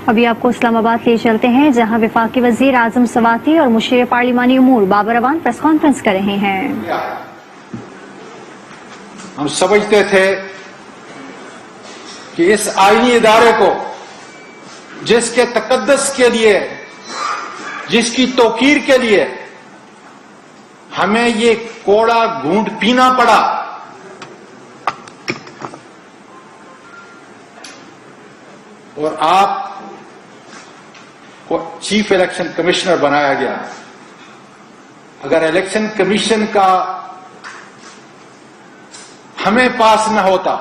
ابھی آپ کو اسلام آباد لے چلتے ہیں جہاں وفاقی وزیر اعظم سواتی اور مشیر پارلیمانی امور بابر اعوان پریس کانفرنس کر رہے ہیں۔ ہم سمجھتے تھے کہ اس آئینی ادارے کو جس کے تقدس کے لیے، جس کی توقیر کے لیے ہمیں یہ کوڑا گھونٹ پینا پڑا، اور آپ کو چیف الیکشن کمشنر بنایا گیا، اگر الیکشن کمیشن کا ہمیں پاس نہ ہوتا،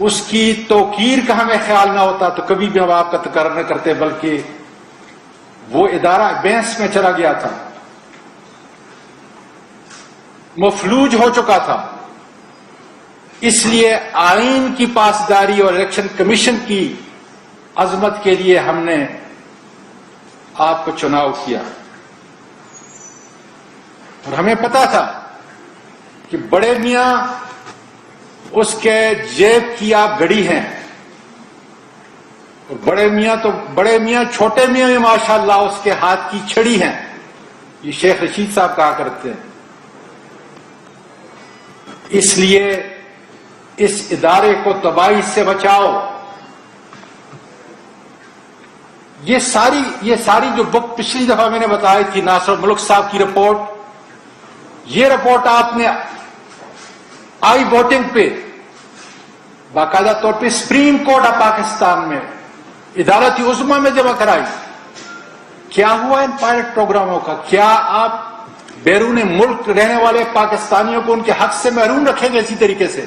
اس کی توقیر کا ہمیں خیال نہ ہوتا تو کبھی بھی ہم آپ کا تکرار نہ کرتے، بلکہ وہ ادارہ بینس میں چلا گیا تھا، مفلوج ہو چکا تھا۔ اس لیے آئین کی پاسداری اور الیکشن کمیشن کی عظمت کے لیے ہم نے آپ کو چناؤ کیا، اور ہمیں پتا تھا کہ بڑے میاں اس کے جیب کی آپ گھڑی ہیں، اور بڑے میاں چھوٹے میاں بھی ماشاءاللہ اس کے ہاتھ کی چھڑی ہیں، یہ شیخ رشید صاحب کہا کرتے ہیں۔ اس لیے اس ادارے کو تباہی سے بچاؤ۔ یہ ساری جو بک پچھلی دفعہ میں نے بتائی تھی، ناصر الملک صاحب کی رپورٹ، یہ رپورٹ آپ نے آئی ووٹنگ پہ باقاعدہ طور پہ سپریم کورٹ آف پاکستان میں عدالت عظمیٰ میں جمع کرائی۔ کیا ہوا ان پائلٹ پروگراموں کا؟ کیا آپ بیرون ملک رہنے والے پاکستانیوں کو ان کے حق سے محروم رکھیں گے اسی طریقے سے؟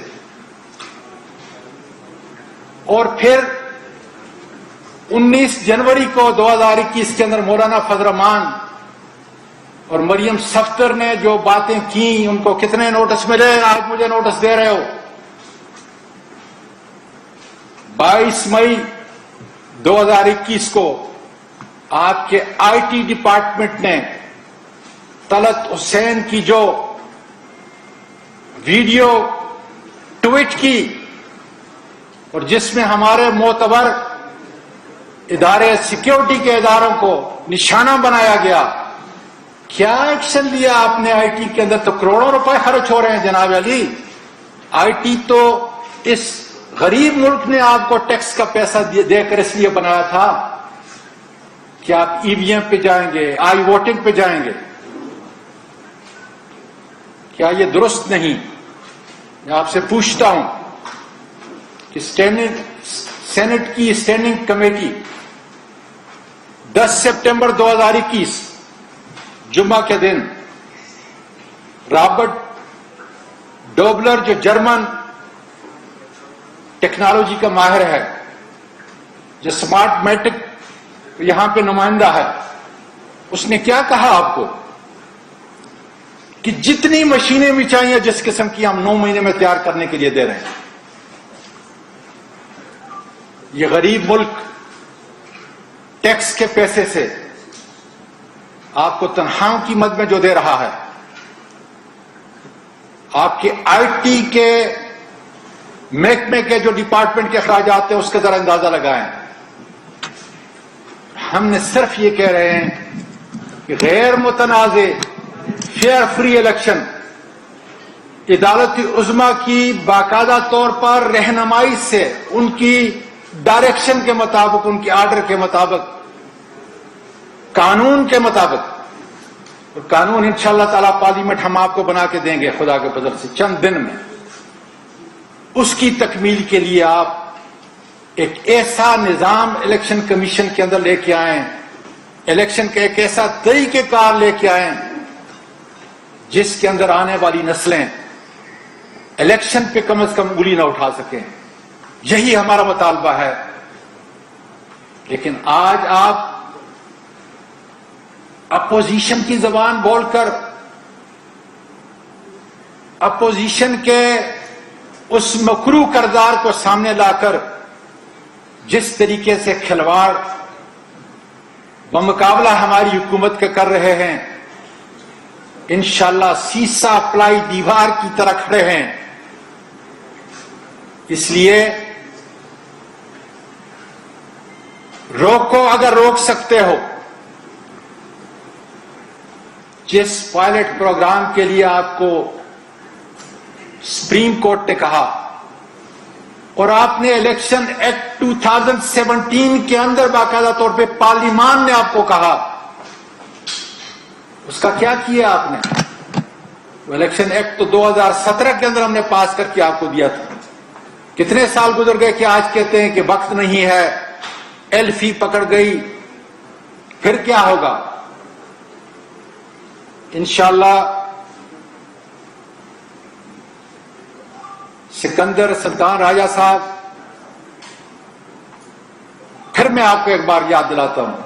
اور پھر 19 جنوری کو 2021 کے اندر مولانا فضل الرحمان اور مریم صفدر نے جو باتیں کی، ان کو کتنے نوٹس ملے؟ آج مجھے نوٹس دے رہے ہو۔ 22 مئی 2021 کو آپ کے آئی ٹی ڈپارٹمنٹ نے طلعت حسین کی جو ویڈیو ٹویٹ کی، اور جس میں ہمارے معتبر ادارے، سیکیورٹی کے اداروں کو نشانہ بنایا گیا، کیا ایکشن لیا آپ نے؟ آئی ٹی کے اندر تو کروڑوں روپے خرچ ہو رہے ہیں جناب علی۔ آئی ٹی تو اس غریب ملک نے آپ کو ٹیکس کا پیسہ دے کر اس لیے بنایا تھا کہ آپ ای وی ایم پہ جائیں گے، آئی ووٹنگ پہ جائیں گے۔ کیا یہ درست نہیں؟ میں آپ سے پوچھتا ہوں کہ سینٹ کی اسٹینڈنگ کمیٹی 10 سپٹمبر 2021 جمعہ کے دن رابرٹ ڈوبلر، جو جرمن ٹیکنالوجی کا ماہر ہے، جو سمارٹ میٹرک یہاں پہ نمائندہ ہے، اس نے کیا کہا آپ کو کہ جتنی مشینیں بھی چاہیے جس قسم کی ہم 9 مہینے میں تیار کرنے کے لیے دے رہے ہیں۔ یہ غریب ملک ٹیکس کے پیسے سے آپ کو تنخواہوں کی مد میں جو دے رہا ہے، آپ کے آئی ٹی کے محکمے کے جو ڈپارٹمنٹ کے اخراجات ہیں اس کا ذرا اندازہ لگائیں۔ ہم نے صرف یہ کہہ رہے ہیں کہ غیر متنازع فیئر فری الیکشن عدالت عظمیٰ کی باقاعدہ طور پر رہنمائی سے، ان کی ڈائریکشن کے مطابق، ان کے آرڈر کے مطابق، قانون کے مطابق، اور قانون انشاءاللہ تعالی پارلیمنٹ ہم آپ کو بنا کے دیں گے خدا کے فضل سے چند دن میں، اس کی تکمیل کے لیے آپ ایک ایسا نظام الیکشن کمیشن کے اندر لے کے آئیں، الیکشن کا ایک ایسا طریقہ کار لے کے آئیں جس کے اندر آنے والی نسلیں الیکشن پہ کم از کم انگلی نہ اٹھا سکیں۔ یہی ہمارا مطالبہ ہے۔ لیکن آج آپ اپوزیشن کی زبان بول کر، اپوزیشن کے اس مکروہ کردار کو سامنے لا کر جس طریقے سے کھلواڑ بمقابلہ ہماری حکومت کے کر رہے ہیں، انشاءاللہ سیسا پلائی دیوار کی طرح کھڑے ہیں۔ اس لیے روکو اگر روک سکتے ہو. جس پائلٹ پروگرام کے لیے آپ کو سپریم کورٹ نے کہا اور آپ نے الیکشن ایکٹ 2017 کے اندر باقاعدہ طور پہ پارلیمان نے آپ کو کہا, اس کا کیا کیا آپ نے؟ الیکشن ایکٹ تو 2017 کے اندر ہم نے پاس کر کے آپ کو دیا تھا. کتنے سال گزر گئے کہ آج کہتے ہیں کہ وقت نہیں ہے, ایلفی پکڑ گئی. پھر کیا ہوگا؟ انشاءاللہ سکندر سلطان راجہ صاحب, پھر میں آپ کو ایک بار یاد دلاتا ہوں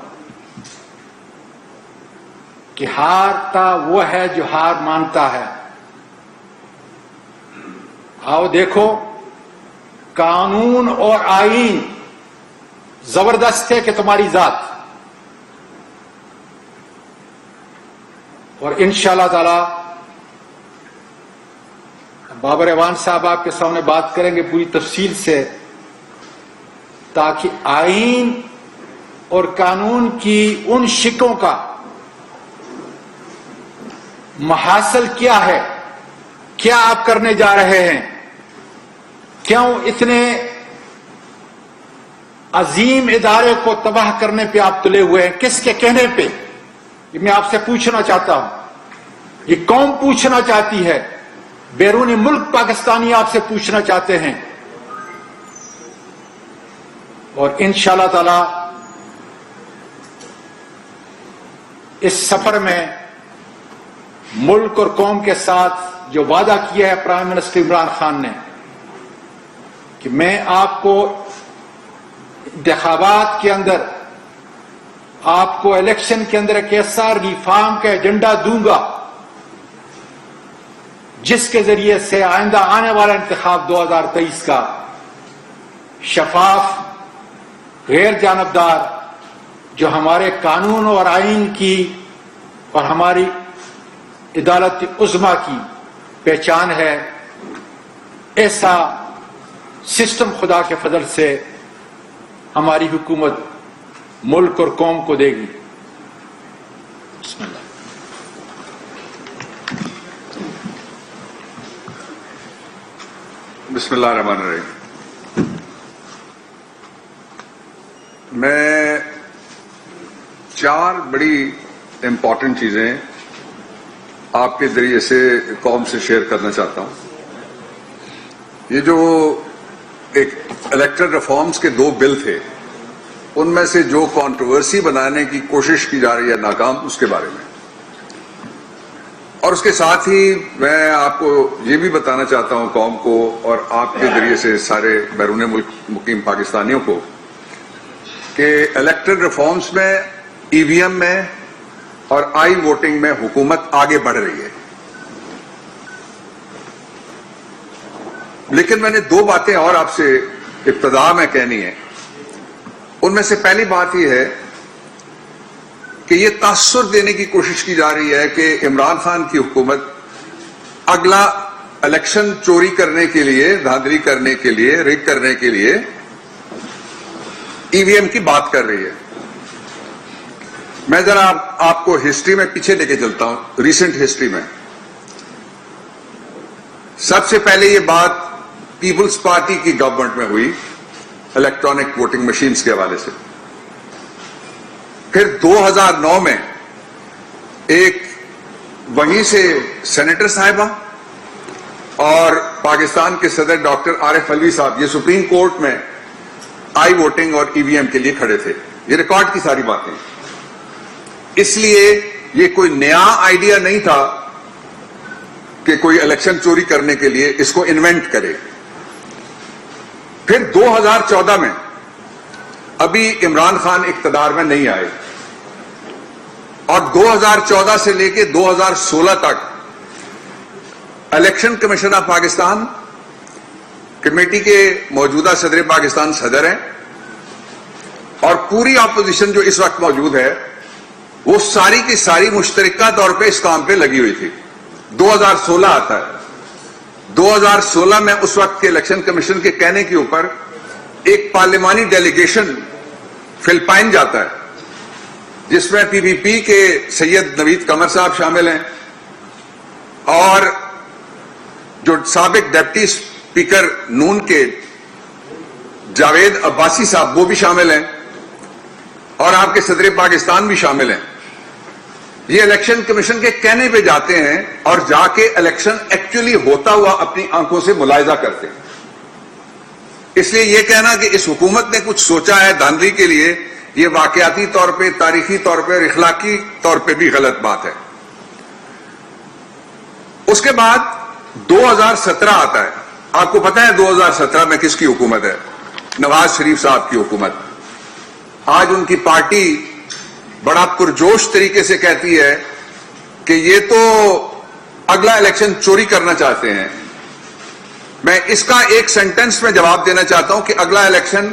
کہ ہارتا وہ ہے جو ہار مانتا ہے. آؤ دیکھو, قانون اور آئین زبردست ہے کہ تمہاری ذات, اور انشاءاللہ تعالی بابر اعوان صاحب آپ کے سامنے بات کریں گے پوری تفصیل سے, تاکہ آئین اور قانون کی ان شکوں کا محاصل کیا ہے, کیا آپ کرنے جا رہے ہیں, کیوں اتنے عظیم ادارے کو تباہ کرنے پہ آپ تلے ہوئے ہیں, کس کے کہنے پہ؟ یہ میں آپ سے پوچھنا چاہتا ہوں, یہ قوم پوچھنا چاہتی ہے, بیرون ملک پاکستانی آپ سے پوچھنا چاہتے ہیں. اور انشاءاللہ تعالی اس سفر میں ملک اور قوم کے ساتھ جو وعدہ کیا ہے پرائم منسٹر عمران خان نے کہ میں آپ کو انتخابات کے اندر, آپ کو الیکشن کے اندر ایک ایسا ریفارم کا ایجنڈا دوں گا جس کے ذریعے سے آئندہ آنے والا انتخاب 2023 کا شفاف, غیر جانبدار, جو ہمارے قانون اور آئین کی اور ہماری عدالت عظمیٰ کی پہچان ہے, ایسا سسٹم خدا کے فضل سے ہماری حکومت ملک اور قوم کو دے گی. بسم اللہ. بسم اللہ الرحمن الرحیم. میں 4 بڑی امپورٹنٹ چیزیں آپ کے ذریعے سے قوم سے شیئر کرنا چاہتا ہوں. یہ جو ایک الیکٹرل ریفارمز کے 2 بل تھے, ان میں سے جو کنٹروورسی بنانے کی کوشش کی جا رہی ہے ناکام, اس کے بارے میں, اور اس کے ساتھ ہی میں آپ کو یہ بھی بتانا چاہتا ہوں قوم کو اور آپ کے ذریعے سے سارے بیرون ملک مقیم پاکستانیوں کو کہ الیکٹرل ریفارمز میں, ای وی ایم میں اور آئی ووٹنگ میں حکومت آگے بڑھ رہی ہے. لیکن میں نے 2 باتیں اور آپ سے ابتدا میں کہنی ہے. ان میں سے پہلی بات یہ ہے کہ یہ تاثر دینے کی کوشش کی جا رہی ہے کہ عمران خان کی حکومت اگلا الیکشن چوری کرنے کے لیے, دھاندلی کرنے کے لیے, ریگ کرنے کے لیے ای وی ایم کی بات کر رہی ہے. میں ذرا آپ کو ہسٹری میں پیچھے لے کے چلتا ہوں, ریسنٹ ہسٹری میں. سب سے پہلے یہ بات پیپلز پارٹی کی گورنمنٹ میں ہوئی الیکٹرانک ووٹنگ مشینز کے حوالے سے. پھر 2009 میں ایک وہیں سے سینیٹر صاحبہ اور پاکستان کے صدر ڈاکٹر عارف علوی صاحب یہ سپریم کورٹ میں آئی ووٹنگ اور ای وی ایم کے لیے کھڑے تھے. یہ ریکارڈ کی ساری باتیں. اس لیے یہ کوئی نیا آئیڈیا نہیں تھا کہ کوئی الیکشن چوری کرنے کے لیے اس کو انوینٹ کرے. پھر 2014 میں ابھی عمران خان اقتدار میں نہیں آئے اور 2014 سے لے کے 2016 تک election commission of Pakistan committee کے موجودہ صدر پاکستان صدر ہیں اور پوری اپوزیشن جو اس وقت موجود ہے وہ ساری کی ساری مشترکہ طور پہ اس کام پہ لگی ہوئی تھی. 2016 آتا ہے. 2016 میں اس وقت کے الیکشن کمیشن کے کہنے کے اوپر ایک پارلیمانی ڈیلیگیشن فلپائن جاتا ہے، جس میں پی پی پی کے سید نوید قمر صاحب شامل ہیں اور جو سابق ڈپٹی اسپیکر نون کے جاوید عباسی صاحب وہ بھی شامل ہیں اور آپ کے صدر پاکستان بھی شامل ہیں. یہ الیکشن کمیشن کے کہنے پہ جاتے ہیں اور جا کے الیکشن ایکچولی ہوتا ہوا اپنی آنکھوں سے ملاحظہ کرتے ہیں. اس لیے یہ کہنا کہ اس حکومت نے کچھ سوچا ہے دھاندلی کے لیے، یہ واقعاتی طور پہ، تاریخی طور پہ اور اخلاقی طور پہ بھی غلط بات ہے. اس کے بعد 2017 آتا ہے. آپ کو پتا ہے 2017 میں کس کی حکومت ہے؟ نواز شریف صاحب کی حکومت. آج ان کی پارٹی بڑا پرجوش طریقے سے کہتی ہے کہ یہ تو اگلا الیکشن چوری کرنا چاہتے ہیں. میں اس کا ایک سینٹنس میں جواب دینا چاہتا ہوں کہ اگلا الیکشن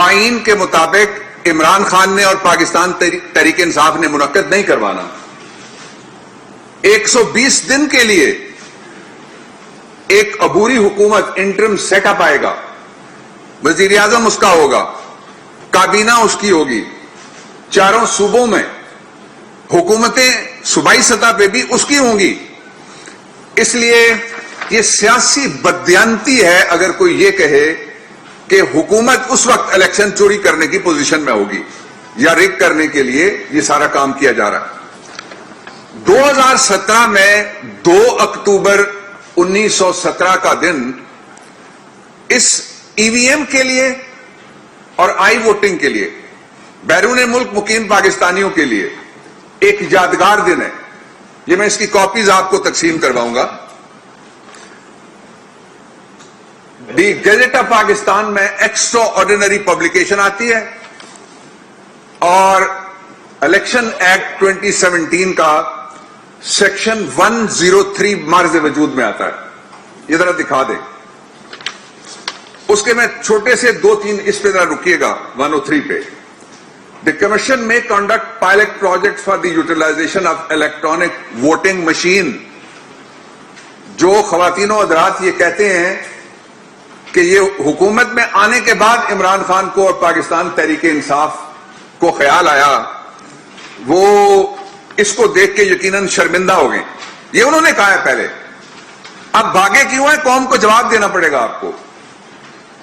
آئین کے مطابق عمران خان نے اور پاکستان تحریک انصاف نے منعقد نہیں کروانا. 120 دن کے لیے ایک عبوری حکومت انٹرم سیٹ اپ آئے گا، وزیر اعظم اس کا ہوگا، کابینہ اس کی ہوگی، چاروں صوبوں میں حکومتیں صوبائی سطح پہ بھی اس کی ہوں گی. اس لیے یہ سیاسی بددیانتی ہے اگر کوئی یہ کہے کہ حکومت اس وقت الیکشن چوری کرنے کی پوزیشن میں ہوگی یا ریگ کرنے کے لیے یہ سارا کام کیا جا رہا ہے. 2017 میں 2 اکتوبر 1917 کا دن اس ای وی ایم کے لیے اور آئی ووٹنگ کے لیے بیرون ملک مقیم پاکستانیوں کے لیے ایک یادگار دن ہے. یہ میں اس کی کاپیز آپ کو تقسیم کرواؤں گا. دی گیزٹ آف پاکستان میں ایکسٹرا آرڈینری پبلیکیشن آتی ہے اور الیکشن ایکٹ 2017 کا سیکشن 103 مارز وجود میں آتا ہے. یہ ذرا دکھا دیں. اس کے میں چھوٹے سے 2-3 اس پہ ذرا رکیے گا. 103 پہ The Commission may conduct pilot projects for the utilization of electronic voting machine. جو خواتین و حضرات یہ کہتے ہیں کہ یہ حکومت میں آنے کے بعد عمران خان کو اور پاکستان تحریک انصاف کو خیال آیا، وہ اس کو دیکھ کے یقیناً شرمندہ ہو گئے. یہ انہوں نے کہا ہے پہلے. اب بھاگے کیوں ہیں؟ قوم کو جواب دینا پڑے گا. آپ کو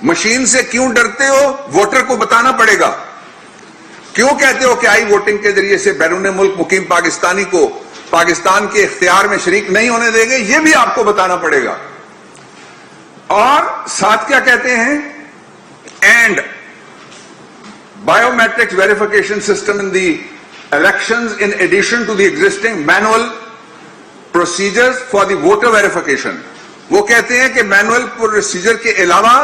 مشین سے کیوں ڈرتے ہو ووٹر کو بتانا پڑے گا. کیوں کہتے ہو کہ آئی ووٹنگ کے ذریعے سے بیرون ملک مقیم پاکستانی کو پاکستان کے اختیار میں شریک نہیں ہونے دیں گے، یہ بھی آپ کو بتانا پڑے گا. اور ساتھ کیا کہتے ہیں؟ And biometrics verification system in the elections in addition to the existing manual procedures for the voter verification. وہ کہتے ہیں کہ مینوئل پروسیجر کے علاوہ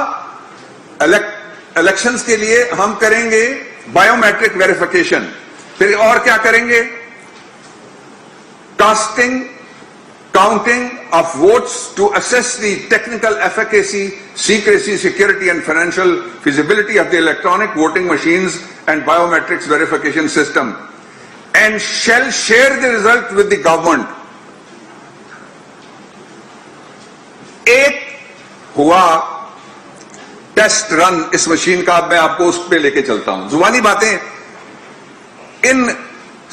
الیکشنز کے لیے ہم کریں گے بایومیٹرک ویریفیکیشن. پھر اور کیا کریں گے؟ Casting counting of votes to assess the technical efficacy, secrecy, security and financial feasibility of the electronic voting machines and biometrics verification system, and shall share the result with the government. ایک ہوا test رن اس machine کا. اب میں آپ کو اس پہ لے کے چلتا ہوں. زبانی باتیں ان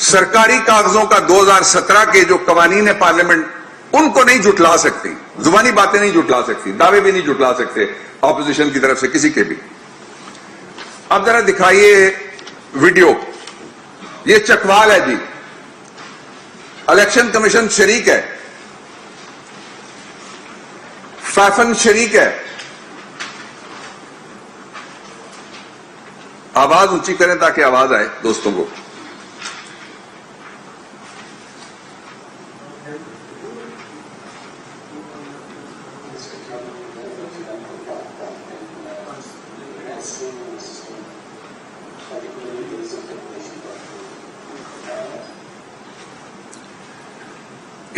سرکاری کاغذوں کا 2017 کے جو قوانین ہے پارلیمنٹ ان کو نہیں جھٹلا سکتی. زبانی باتیں نہیں جھٹلا سکتی، دعوے بھی نہیں جھٹلا سکتے اپوزیشن کی طرف سے کسی کے بھی. اب ذرا دکھائیے ویڈیو. یہ چکوال ہے جی. الیکشن کمیشن شریک ہے، فیفن شریک ہے. آواز اونچی کریں تاکہ آواز آئے دوستوں کو.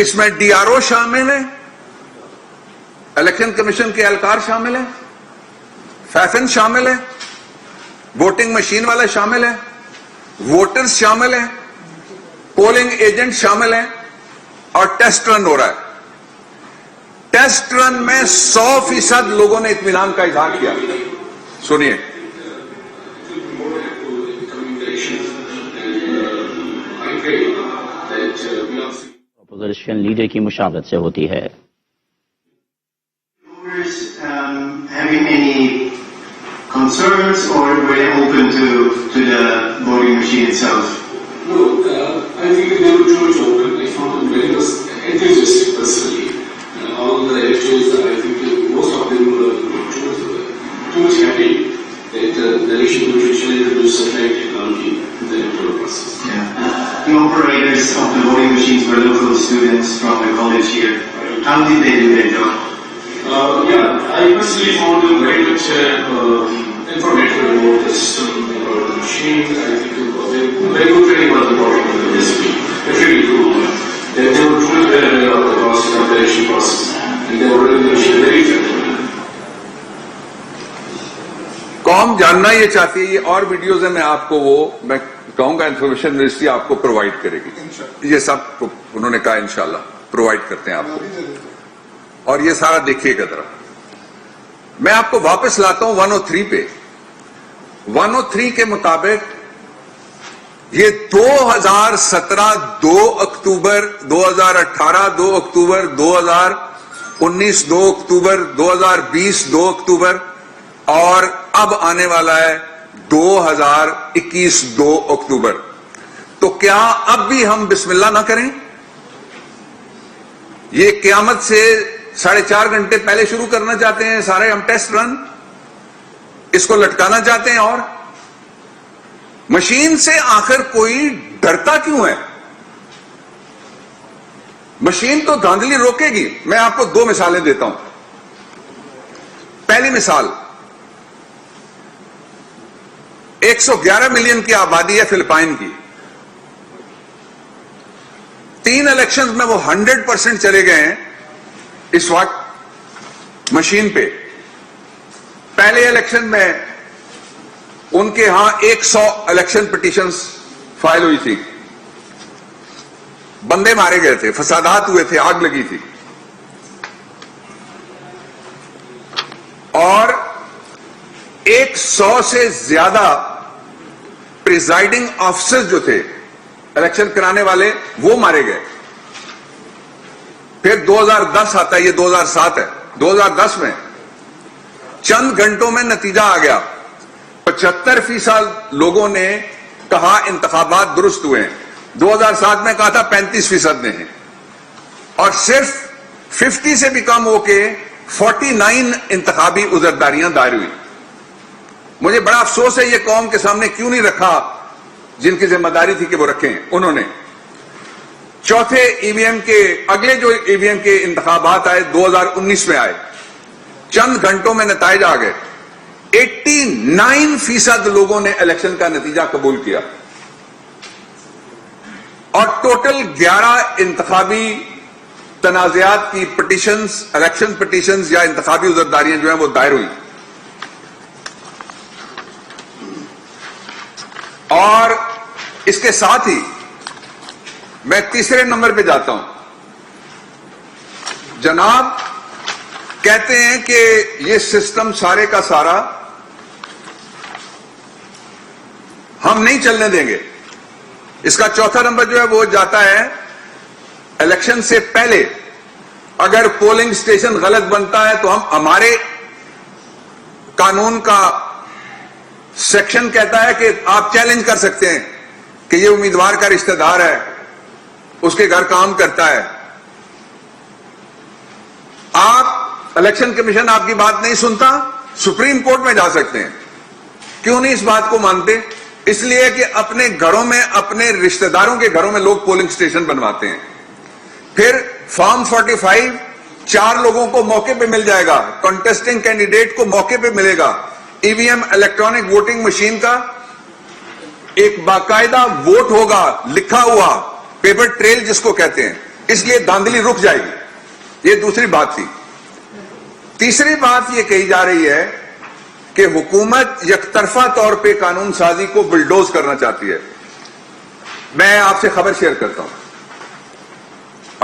اس میں ڈی آر او شامل ہیں، الیکشن کمیشن کے اہلکار شامل ہیں، فیفن شامل ہے، ووٹنگ مشین والے شامل ہیں، ووٹرز شامل ہیں، پولنگ ایجنٹ شامل ہیں، اور ٹیسٹ رن ہو رہا ہے. ٹیسٹ رن میں 100% لوگوں نے اطمینان کا اظہار کیا. سنیے. اپوزیشن لیڈر کی مشاورت سے ہوتی ہے۔ Having any concerns, or were they open to the voting machine itself? No, I think they were too much open. I found them very enthusiastic personally. All the electors, I think most of them were too much happy that the election commission introduced such technology in the electoral process. Yeah. The operators of the voting machines were local students from the college here. How did they do their job? Yeah, I personally found them very much informative about the system, about the machine. I think it was very good training was important in this week. It really proved that they were truly well aware of the process of the election process, and they were running the machine very effectively. قوم جاننا یہ چاہتی ہے، یہ اور videos ہیں، میں آپ کو وہ میں کہوں گا انفارمیشن منسٹری آپ کو پرووائڈ کرے گی، یہ سب انہوں نے کہا انشاءاللہ پرووائڈ کرتے ہیں آپ کو، اور یہ سارا دیکھیے گا ذرا۔ میں آپ کو واپس لاتا ہوں 103 پہ۔ 103 کے مطابق یہ 2017 2 اکتوبر 2018 2 اکتوبر 2019 2 اکتوبر 2020 2 اکتوبر اور اب آنے والا ہے 2021 2 اکتوبر۔ تو کیا اب بھی ہم بسم اللہ نہ کریں؟ یہ قیامت سے 4.5 گھنٹے پہلے شروع کرنا چاہتے ہیں سارے ہم ٹیسٹ رن، اس کو لٹکانا چاہتے ہیں، اور مشین سے آخر کوئی ڈرتا کیوں ہے؟ مشین تو دھاندلی روکے گی۔ میں آپ کو 2 مثالیں دیتا ہوں۔ پہلی مثال، 111 ملین کی آبادی ہے فلپائن کی، 3 الیکشنز میں وہ 100% چلے گئے ہیں اس وقت مشین پہ۔ پہلے الیکشن میں ان کے ہاں 100 الیکشن پٹیشنز فائل ہوئی تھی، بندے مارے گئے تھے، فسادات ہوئے تھے، آگ لگی تھی، اور 100 سے زیادہ پریزائڈنگ آفیسر جو تھے الیکشن کرانے والے وہ مارے گئے۔ پھر 2010 آتا ہے، یہ 2007 ہے۔ 2010 میں چند گھنٹوں میں نتیجہ آ گیا، 75% لوگوں نے کہا انتخابات درست ہوئے ہیں، 2007 میں کہا تھا 35% نے ہیں، اور صرف 50 سے بھی کم ہو کے 49 انتخابی عذرداریاں دائر ہوئی۔ مجھے بڑا افسوس ہے یہ قوم کے سامنے کیوں نہیں رکھا جن کی ذمہ داری تھی کہ وہ رکھیں انہوں نے۔ چوتھے ای وی ایم کے اگلے جو ای وی ایم کے انتخابات آئے 2019 میں آئے، چند گھنٹوں میں نتائج آ گئے، 89% لوگوں نے الیکشن کا نتیجہ قبول کیا، اور ٹوٹل 11 انتخابی تنازعات کی پٹیشنز، الیکشن پٹیشنز یا انتخابی عذرداریاں جو ہیں وہ دائر ہوئی۔ اور اس کے ساتھ ہی میں تیسرے نمبر پہ جاتا ہوں۔ جناب کہتے ہیں کہ یہ سسٹم سارے کا سارا ہم نہیں چلنے دیں گے۔ اس کا چوتھا نمبر جو ہے وہ جاتا ہے الیکشن سے پہلے اگر پولنگ اسٹیشن غلط بنتا ہے تو ہمارے قانون کا سیکشن کہتا ہے کہ آپ چیلنج کر سکتے ہیں کہ یہ امیدوار کا رشتہ دار ہے، اس کے گھر کام کرتا ہے۔ آپ الیکشن کمیشن آپ کی بات نہیں سنتا، سپریم کورٹ میں جا سکتے ہیں۔ کیوں نہیں اس بات کو مانتے؟ اس لیے کہ اپنے گھروں میں، اپنے رشتہ داروں کے گھروں میں لوگ پولنگ اسٹیشن بنواتے ہیں۔ پھر فارم 45 4 لوگوں کو موقع پہ مل جائے گا، کنٹیسٹنگ کینڈیڈیٹ کو موقع پہ ملے گا۔ ای وی ایم الیکٹرانک ووٹنگ مشین کا ایک باقاعدہ ووٹ ہوگا، لکھا ہوا پیپر ٹریل جس کو کہتے ہیں، اس لیے دھاندلی رک جائے گی۔ یہ دوسری بات تھی۔ تیسری بات یہ کہی جا رہی ہے کہ حکومت یک طرفہ طور پہ قانون سازی کو بلڈوز کرنا چاہتی ہے۔ میں آپ سے خبر شیئر کرتا ہوں،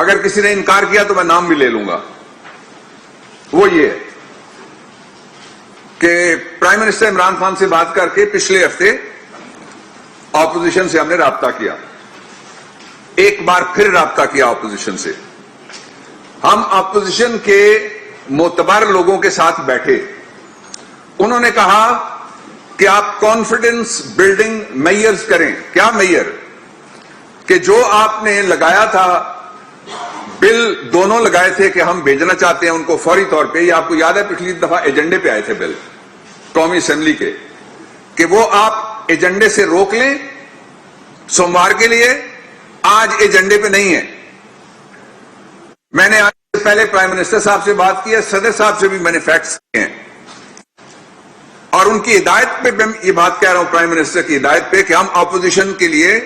اگر کسی نے انکار کیا تو میں نام بھی لے لوں گا۔ وہ یہ ہے کہ پرائم منسٹر عمران خان سے بات کر کے پچھلے ہفتے اپوزیشن سے ہم نے رابطہ کیا۔ ایک بار پھر رابطہ کیا اپوزیشن سے. ہم اپوزیشن کے معتبر لوگوں کے ساتھ بیٹھے. انہوں نے کہا کہ آپ کانفیڈنس بلڈنگ میئرز کریں. کیا میئر؟ کہ جو آپ نے لگایا تھا بل، دونوں لگائے تھے کہ ہم بھیجنا چاہتے ہیں ان کو فوری طور پہ. یہ آپ کو یاد ہے پچھلی دفعہ ایجنڈے پہ آئے تھے بل قومی اسمبلی کے، کہ وہ آپ ایجنڈے سے روک لیں سوموار کے لیے. آج ایجنڈے پہ نہیں ہے. میں نے آج سے پہلے پرائم منسٹر صاحب سے بات کی ہے، صدر صاحب سے بھی میں نے فیکٹس کیے ہیں، اور ان کی ہدایت پہ میں یہ بات کہہ رہا ہوں، پرائم منسٹر کی ہدایت پہ، کہ ہم اپوزیشن کے لیے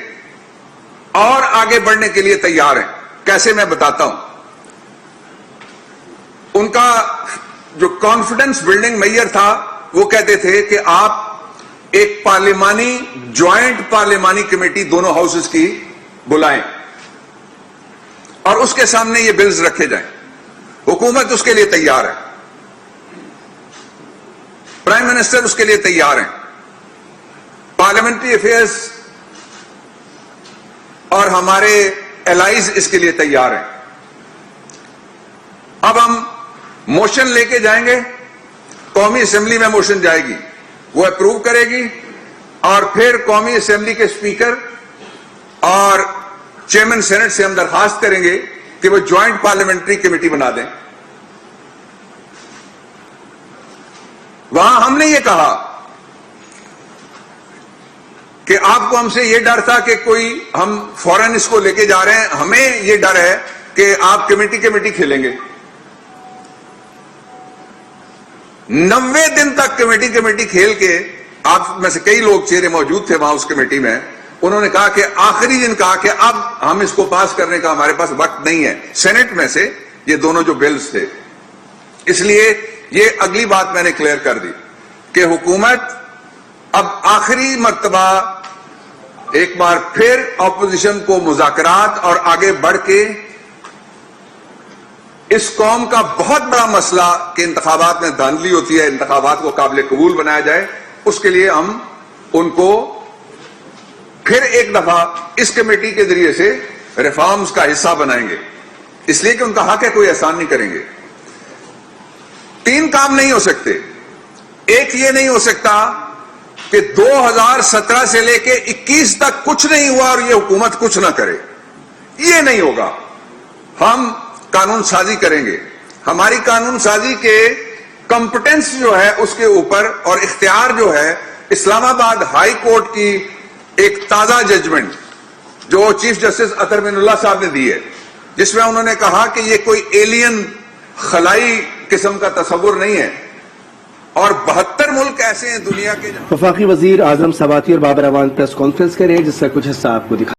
اور آگے بڑھنے کے لیے تیار ہیں. کیسے میں بتاتا ہوں. ان کا جو کانفیڈنس بلڈنگ میئر تھا وہ کہتے تھے کہ آپ ایک پارلیمانی جوائنٹ پارلیمانی کمیٹی دونوں ہاؤسز کی بلائیں اور اس کے سامنے یہ بلز رکھے جائیں. حکومت اس کے لیے تیار ہے، پرائم منسٹر اس کے لیے تیار ہیں، پارلیمنٹری افیئرز اور ہمارے الائز اس کے لیے تیار ہیں. اب ہم موشن لے کے جائیں گے، قومی اسمبلی میں موشن جائے گی، وہ اپروو کرے گی، اور پھر قومی اسمبلی کے اسپیکر اور چیئرمین سینٹ سے ہم درخواست کریں گے کہ وہ جوائنٹ پارلیمنٹری کمیٹی بنا دیں. وہاں ہم نے یہ کہا کہ آپ کو ہم سے یہ ڈر تھا کہ کوئی ہم فوراً اس کو لے کے جا رہے ہیں، ہمیں یہ ڈر ہے کہ آپ کمیٹی کھیلیں گے. 90 دن تک کمیٹی کھیل کے، آپ میں سے کئی لوگ چہرے موجود تھے وہاں اس کمیٹی میں، انہوں نے کہا کہ آخری دن کہا کہ اب ہم اس کو پاس کرنے کا ہمارے پاس وقت نہیں ہے. سینٹ میں سے یہ دونوں جو بلز تھے، اس لیے یہ اگلی بات میں نے کلیئر کر دی کہ حکومت اب آخری مرتبہ ایک بار پھر اپوزیشن کو مذاکرات اور آگے بڑھ کے اس قوم کا بہت بڑا مسئلہ کہ انتخابات میں دھاندلی ہوتی ہے، انتخابات کو قابل قبول بنایا جائے، اس کے لیے ہم ان کو پھر ایک دفعہ اس کمیٹی کے ذریعے سے ریفارمز کا حصہ بنائیں گے. اس لیے کہ ان کا حق ہے، کوئی احسان نہیں کریں گے. 3 کام نہیں ہو سکتے. ایک یہ نہیں ہو سکتا کہ 2017 سے لے کے 21 تک کچھ نہیں ہوا اور یہ حکومت کچھ نہ کرے. یہ نہیں ہوگا. ہم قانون سازی کریں گے. ہماری قانون سازی کے کمپٹنس جو ہے اس کے اوپر اور اختیار جو ہے، اسلام آباد ہائی کورٹ کی ایک تازہ ججمنٹ جو چیف جسٹس اطہر بن اللہ صاحب نے دی ہے، جس میں انہوں نے کہا کہ یہ کوئی ایلین خلائی قسم کا تصور نہیں ہے، اور 72 ملک ایسے ہیں دنیا کے. وفاقی وزیر اعظم سواتی اور بابر اعوان پریس کانفرنس کریں جس کا کچھ حصہ آپ کو دکھا